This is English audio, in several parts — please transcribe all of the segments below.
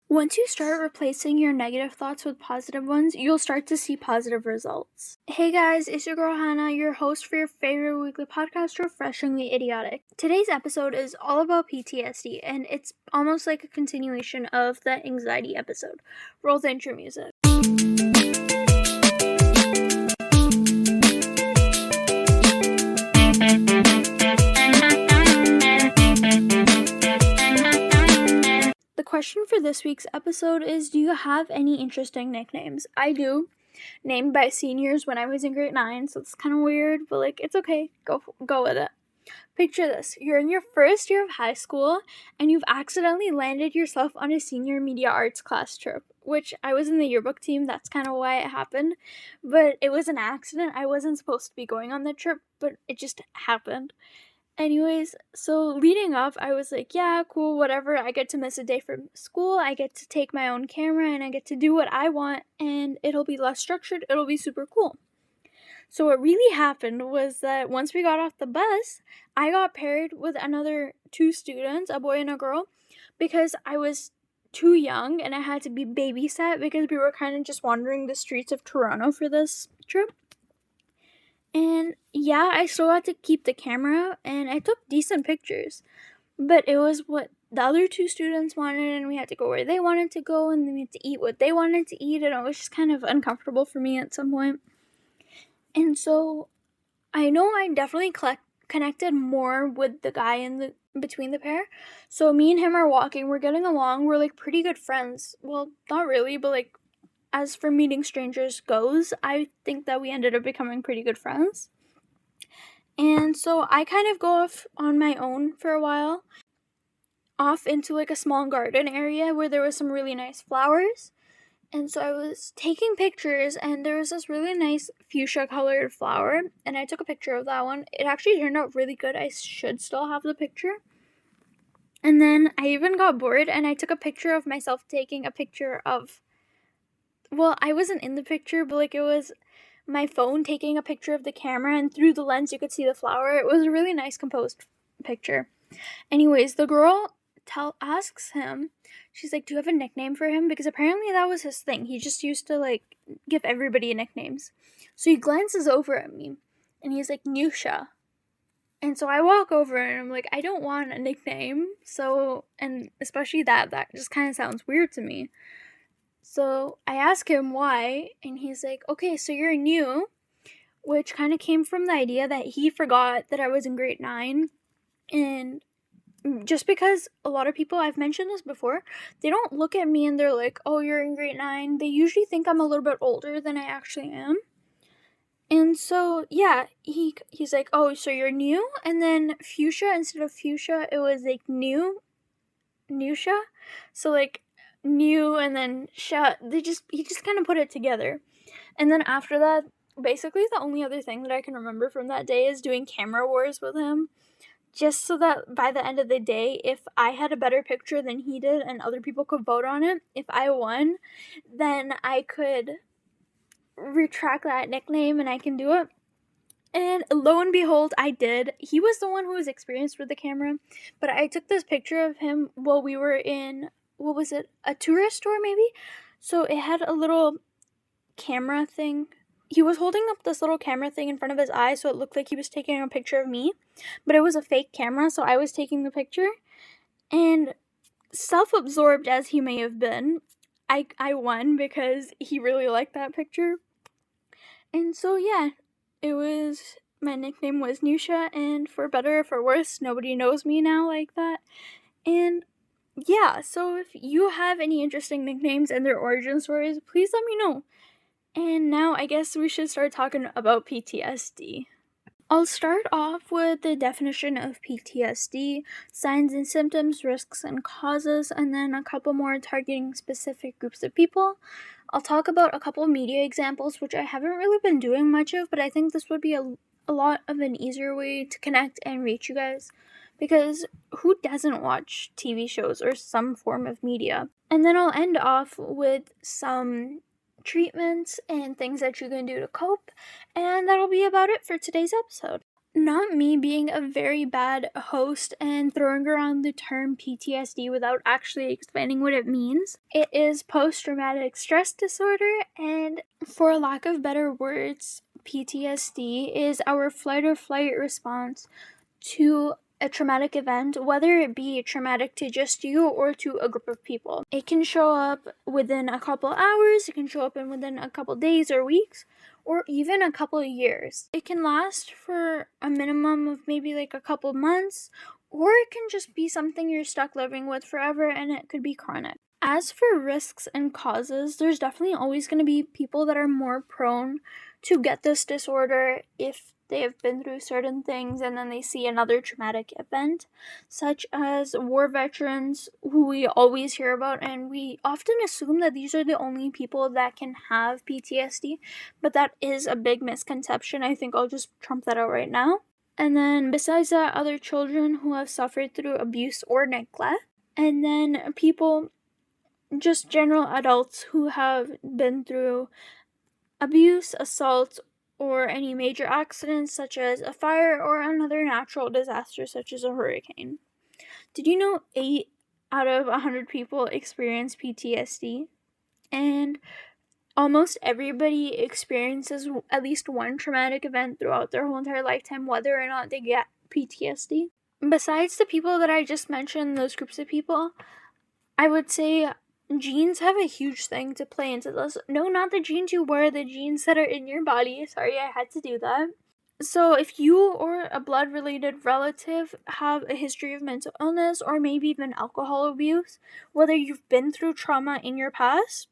Once you start replacing your negative thoughts with positive ones, you'll start to see positive results. Hey guys, it's your girl Hannah, your host for your favorite weekly podcast, Refreshingly Idiotic. Today's episode is all about PTSD, and it's almost like a continuation of the anxiety episode. Roll the intro music. The question for this week's episode is, do you have any interesting nicknames? I do. Named by seniors when I was in grade 9, so it's kind of weird, but it's okay. Go with it. Picture this. You're in your first year of high school, and you've accidentally landed yourself on a senior media arts class trip, which I was in the yearbook team. That's kind of why it happened, but it was an accident. I wasn't supposed to be going on the trip, but it just happened. Anyways, so leading up, I was like, yeah, cool, whatever. I get to miss a day from school. I get to take my own camera and I get to do what I want, and it'll be less structured. It'll be super cool. So what really happened was that once we got off the bus, I got paired with another two students, a boy and a girl, because I was too young and I had to be babysat because we were kind of just wandering the streets of Toronto for this trip. And yeah, I still had to keep the camera, and I took decent pictures. But it was what the other two students wanted, and we had to go where they wanted to go, and then we had to eat what they wanted to eat, and it was just kind of uncomfortable for me at some point. And so I know I definitely connected more with the guy in between the pair. So me and him are walking, we're getting along, we're pretty good friends. Well, not really, but as for meeting strangers goes, I think that we ended up becoming pretty good friends. And so I kind of go off on my own for a while, off into a small garden area where there was some really nice flowers. And so I was taking pictures, and there was this really nice fuchsia colored flower, and I took a picture of that one. It actually turned out really good. I should still have the picture. And then I even got bored, and I took a picture of myself taking a picture of, well, I wasn't in the picture, but it was my phone taking a picture of the camera, and through the lens you could see the flower. It was a really nice composed picture. Anyways, the girl asks him, she's like, do you have a nickname for him? Because apparently that was his thing. He just used to give everybody nicknames. So he glances over at me and he's like, Nusha. And so I walk over and I'm like, I don't want a nickname. So, and especially that just kind of sounds weird to me. So I ask him why, and he's like, okay, so you're new, which kind of came from the idea that he forgot that I was in grade 9. And just because a lot of people, I've mentioned this before, they don't look at me and they're like, oh, you're in grade 9. They usually think I'm a little bit older than I actually am. And so, yeah, he's like, oh, so you're new? And then fuchsia, instead of fuchsia, it was Nusha. So new and then sha. He just kind of put it together. And then after that, basically the only other thing that I can remember from that day is doing camera wars with him. Just so that by the end of the day, if I had a better picture than he did and other people could vote on it, if I won, then I could retract that nickname and I can do it. And lo and behold, I did. He was the one who was experienced with the camera, but I took this picture of him while we were in, what was it, a tourist store maybe? So it had a little camera thing. He was holding up this little camera thing in front of his eye, so it looked like he was taking a picture of me, but it was a fake camera, so I was taking the picture. And self-absorbed as he may have been, I won because he really liked that picture. And so yeah, my nickname was Nusha, and for better or for worse, nobody knows me now like that. And yeah, so if you have any interesting nicknames and their origin stories, please let me know. And now I guess we should start talking about PTSD. I'll start off with the definition of PTSD, signs and symptoms, risks and causes, and then a couple more targeting specific groups of people. I'll talk about a couple media examples, which I haven't really been doing much of, but I think this would be a lot of an easier way to connect and reach you guys. Because who doesn't watch TV shows or some form of media? And then I'll end off with some treatments and things that you can do to cope, and that'll be about it for today's episode. Not me being a very bad host and throwing around the term PTSD without actually explaining what it means. It is post-traumatic stress disorder, and for lack of better words, PTSD is our fight or flight response to a traumatic event, whether it be traumatic to just you or to a group of people. It can show up within a couple hours, it can show up within a couple days or weeks, or even a couple of years. It can last for a minimum of maybe like a couple months, or it can just be something you're stuck living with forever, and it could be chronic. As for risks and causes, there's definitely always going to be people that are more prone to get this disorder if they have been through certain things and then they see another traumatic event, such as war veterans, who we always hear about, and we often assume that these are the only people that can have PTSD, but that is a big misconception. I think I'll just trump that out right now. And then besides that, other children who have suffered through abuse or neglect, and then people, just general adults who have been through abuse, assault, or any major accidents such as a fire or another natural disaster such as a hurricane. Did you know 8 out of 100 people experience PTSD? And almost everybody experiences at least one traumatic event throughout their whole entire lifetime, whether or not they get PTSD. Besides the people that I just mentioned, those groups of people, I would say genes have a huge thing to play into this. No, not the genes you wear, the genes that are in your body. Sorry, I had to do that. So if you or a blood-related relative have a history of mental illness or maybe even alcohol abuse, whether you've been through trauma in your past,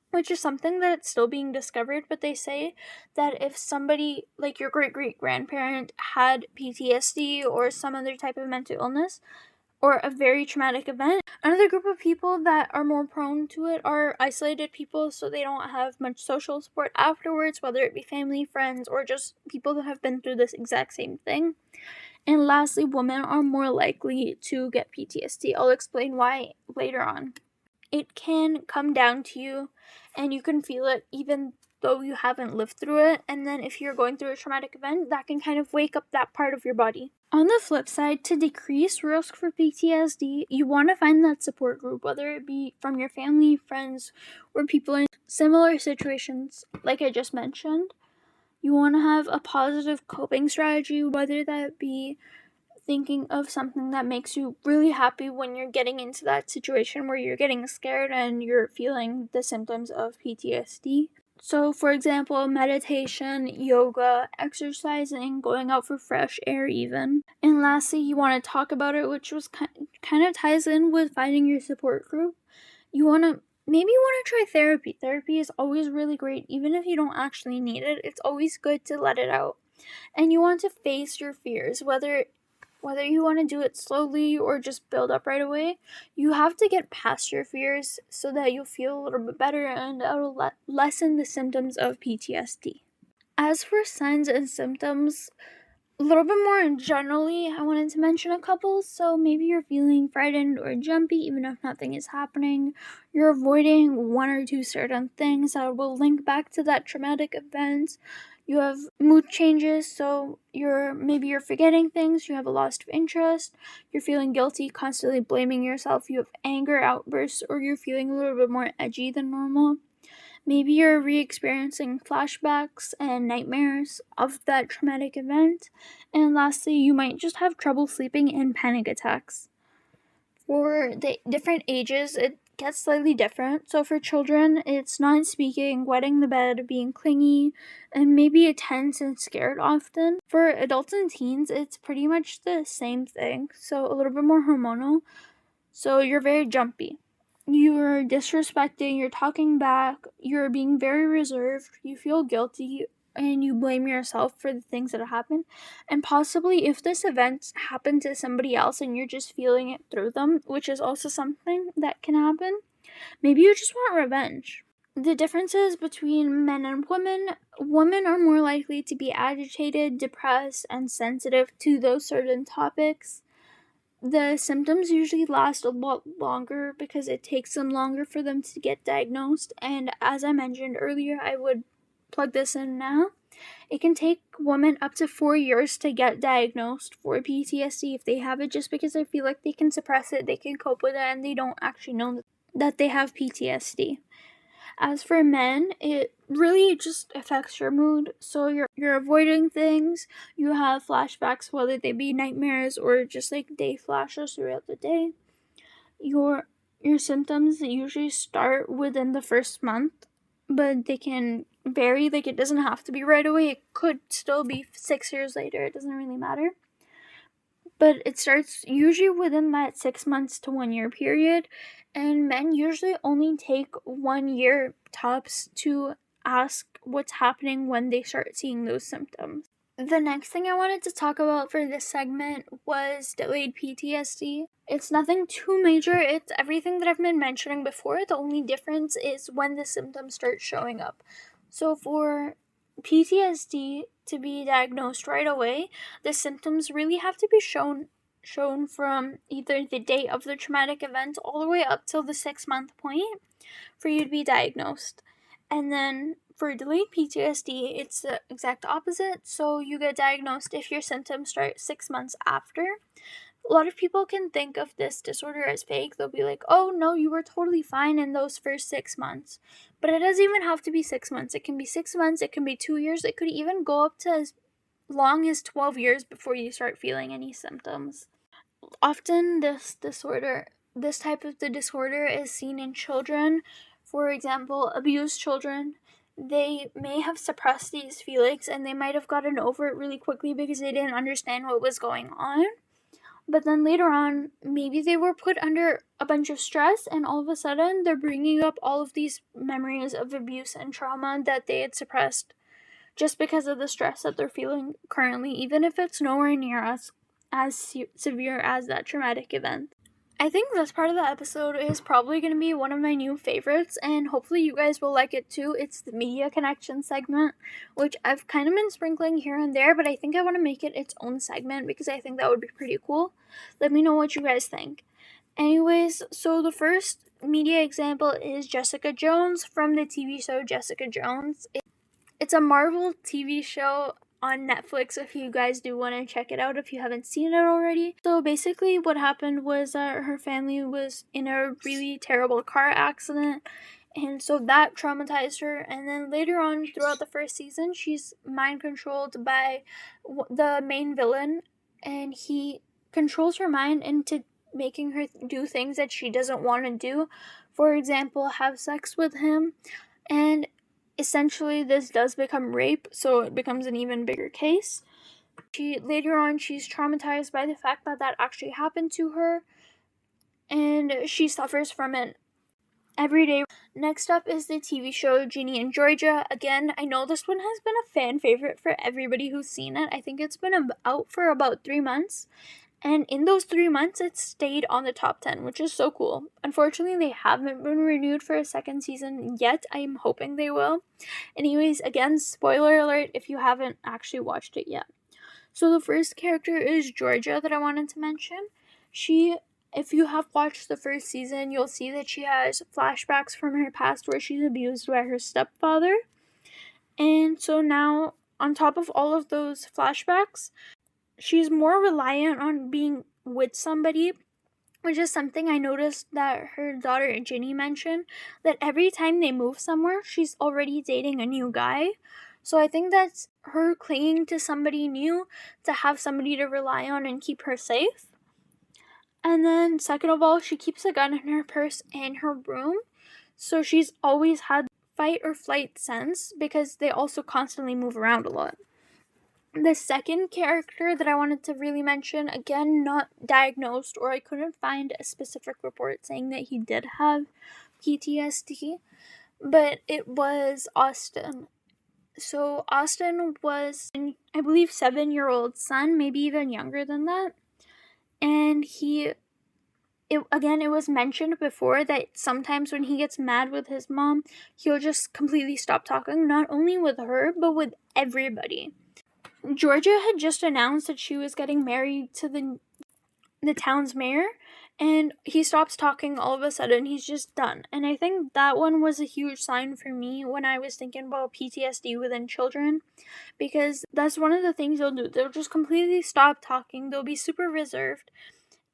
which is something that's still being discovered, but they say that if somebody like your great-great-grandparent had PTSD or some other type of mental illness, or a very traumatic event. Another group of people that are more prone to it are isolated people, so they don't have much social support afterwards, whether it be family, friends, or just people that have been through this exact same thing. And lastly, women are more likely to get PTSD. I'll explain why later on. It can come down to you, and you can feel it even though you haven't lived through it, and then if you're going through a traumatic event, that can kind of wake up that part of your body. On the flip side, to decrease risk for PTSD, you want to find that support group, whether it be from your family, friends, or people in similar situations like I just mentioned. You want to have a positive coping strategy, whether that be thinking of something that makes you really happy when you're getting into that situation where you're getting scared and you're feeling the symptoms of PTSD. So, for example, meditation, yoga, exercising, going out for fresh air even. And lastly, you want to talk about it, which was kind of ties in with finding your support group. You want to try therapy. Therapy is always really great, even if you don't actually need it. It's always good to let it out. And you want to face your fears, whether you want to do it slowly or just build up right away. You have to get past your fears so that you'll feel a little bit better and it'll lessen the symptoms of PTSD. As for signs and symptoms, a little bit more generally, I wanted to mention a couple. So maybe you're feeling frightened or jumpy even if nothing is happening. You're avoiding one or two certain things that will link back to that traumatic event. You have mood changes, so you're forgetting things, you have a loss of interest, you're feeling guilty, constantly blaming yourself, you have anger outbursts, or you're feeling a little bit more edgy than normal. Maybe you're re-experiencing flashbacks and nightmares of that traumatic event. And lastly, you might just have trouble sleeping and panic attacks. For the different ages, it gets slightly different. So for children, it's not speaking, wetting the bed, being clingy, and maybe tense and scared often. For adults and teens, it's pretty much the same thing. So a little bit more hormonal. So you're very jumpy. You're disrespecting, you're talking back, you're being very reserved, you feel guilty, and you blame yourself for the things that happen. And possibly if this event happened to somebody else and you're just feeling it through them, which is also something that can happen, maybe you just want revenge. The differences between men and women are more likely to be agitated, depressed, and sensitive to those certain topics. The symptoms usually last a lot longer because it takes them longer for them to get diagnosed. And as I mentioned earlier, I would plug this in now. It can take women up to 4 years to get diagnosed for PTSD if they have it, just because I feel like they can suppress it, they can cope with it, and they don't actually know that they have PTSD. As for men, it really just affects your mood. So you're avoiding things, you have flashbacks, whether they be nightmares or just like day flashes throughout the day. Your symptoms usually start within the first month, but they can vary. Like, it doesn't have to be right away. It could still be 6 years later. It doesn't really matter. But it starts usually within that 6 months to 1 year period, and men usually only take 1 year tops to ask what's happening when they start seeing those symptoms. The next thing I wanted to talk about for this segment was delayed PTSD. It's nothing too major, it's everything that I've been mentioning before. The only difference is when the symptoms start showing up. So for PTSD to be diagnosed right away, the symptoms really have to be shown from either the date of the traumatic event all the way up till the 6-month point for you to be diagnosed. And then for delayed PTSD, it's the exact opposite. So you get diagnosed if your symptoms start 6 months after. A lot of people can think of this disorder as fake. They'll be like, oh no, you were totally fine in those first 6 months. But it doesn't even have to be 6 months. It can be 6 months, it can be 2 years, it could even go up to as long as 12 years before you start feeling any symptoms. Often this type of the disorder is seen in children. For example, abused children. They may have suppressed these feelings and they might have gotten over it really quickly because they didn't understand what was going on. But then later on, maybe they were put under a bunch of stress and all of a sudden they're bringing up all of these memories of abuse and trauma that they had suppressed just because of the stress that they're feeling currently, even if it's nowhere near as severe as that traumatic event. I think this part of the episode is probably going to be one of my new favorites, and hopefully you guys will like it too. It's the media connection segment, which I've kind of been sprinkling here and there, but I think I want to make it its own segment because I think that would be pretty cool. Let me know what you guys think. Anyways, so the first media example is Jessica Jones from the TV show Jessica Jones. It's a Marvel TV show on Netflix if you guys do want to check it out if you haven't seen it already. So basically what happened was her family was in a really terrible car accident, and so that traumatized her. And then later on throughout the first season, she's mind controlled by the main villain, and he controls her mind into making her do things that she doesn't want to do. For example, have sex with him. And essentially this does become rape, so it becomes an even bigger case. Later on, she's traumatized by the fact that that actually happened to her, and she suffers from it every day. Next up is the TV show Ginny and Georgia. Again, I know this one has been a fan favorite for everybody who's seen it. I think it's been out for about 3 months. And in those 3 months, it stayed on the top 10, which is so cool. Unfortunately, they haven't been renewed for a second season yet. I'm hoping they will. Anyways, again, spoiler alert if you haven't actually watched it yet. So the first character is Georgia that I wanted to mention. If you have watched the first season, you'll see that she has flashbacks from her past where she's abused by her stepfather. And so now, on top of all of those flashbacks, she's more reliant on being with somebody, which is something I noticed that her daughter Ginny mentioned, that every time they move somewhere, she's already dating a new guy. So I think that's her clinging to somebody new to have somebody to rely on and keep her safe. And then second of all, she keeps a gun in her purse and her room. So she's always had fight or flight sense because they also constantly move around a lot. The second character that I wanted to really mention, again, not diagnosed, or I couldn't find a specific report saying that he did have PTSD, but it was Austin. So Austin was, I believe, 7-year-old son, maybe even younger than that. And it was mentioned before that sometimes when he gets mad with his mom, he'll just completely stop talking, not only with her, but with everybody. Georgia had just announced that she was getting married to the town's mayor, and he stops talking all of a sudden. He's just done. And I think that one was a huge sign for me when I was thinking about PTSD within children, because that's one of the things they'll do. They'll just completely stop talking. They'll be super reserved.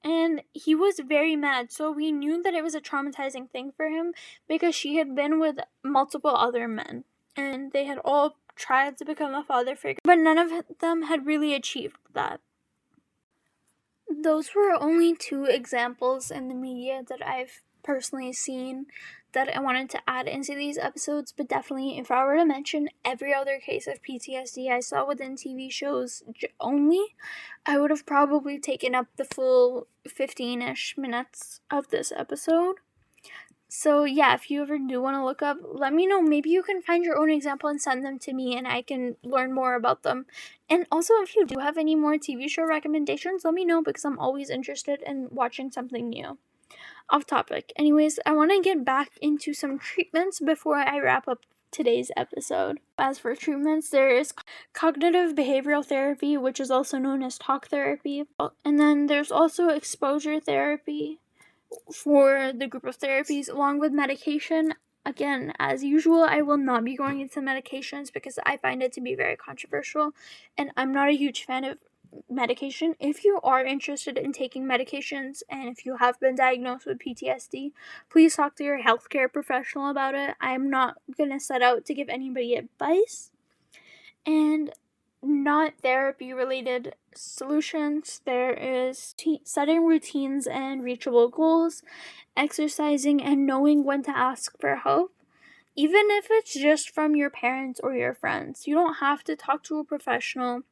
And he was very mad, so we knew that it was a traumatizing thing for him because she had been with multiple other men and they had all tried to become a father figure, but none of them had really achieved that. Those were only 2 examples in the media that I've personally seen that I wanted to add into these episodes, but definitely if I were to mention every other case of PTSD I saw within TV shows only, I would have probably taken up the full 15-ish minutes of this episode. So yeah, if you ever do want to look up, let me know. Maybe you can find your own example and send them to me and I can learn more about them. And also, if you do have any more TV show recommendations, let me know because I'm always interested in watching something new. Off topic. Anyways, I want to get back into some treatments before I wrap up today's episode. As for treatments, there is cognitive behavioral therapy, which is also known as talk therapy. And then there's also exposure therapy for the group of therapies, along with medication. Again, as usual, I will not be going into medications because I find it to be very controversial, and I'm not a huge fan of medication. If you are interested in taking medications and if you have been diagnosed with PTSD, please talk to your healthcare professional about it. I'm not going to set out to give anybody advice. And not therapy related solutions, there is setting routines and reachable goals, exercising, and knowing when to ask for help, even if it's just from your parents or your friends. You don't have to talk to a professional.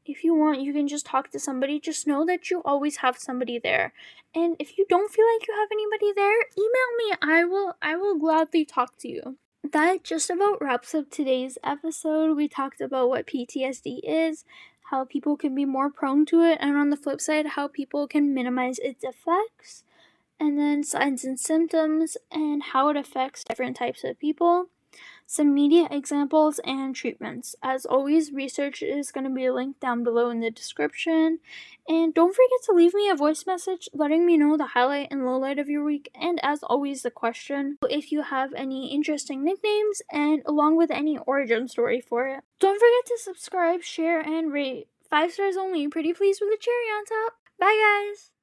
If you want, you can just talk to somebody. Just know that you always have somebody there. And if you don't feel like you have anybody there, email me. I will gladly talk to you. That just about wraps up today's episode. We talked about what PTSD is, how people can be more prone to it, and on the flip side, how people can minimize its effects, and then signs and symptoms, and how it affects different types of people, some media examples, and treatments. As always, research is going to be linked down below in the description. And don't forget to leave me a voice message letting me know the highlight and lowlight of your week, and as always, the question if you have any interesting nicknames, and along with any origin story for it. Don't forget to subscribe, share, and rate. 5 stars only. Pretty please with a cherry on top. Bye, guys!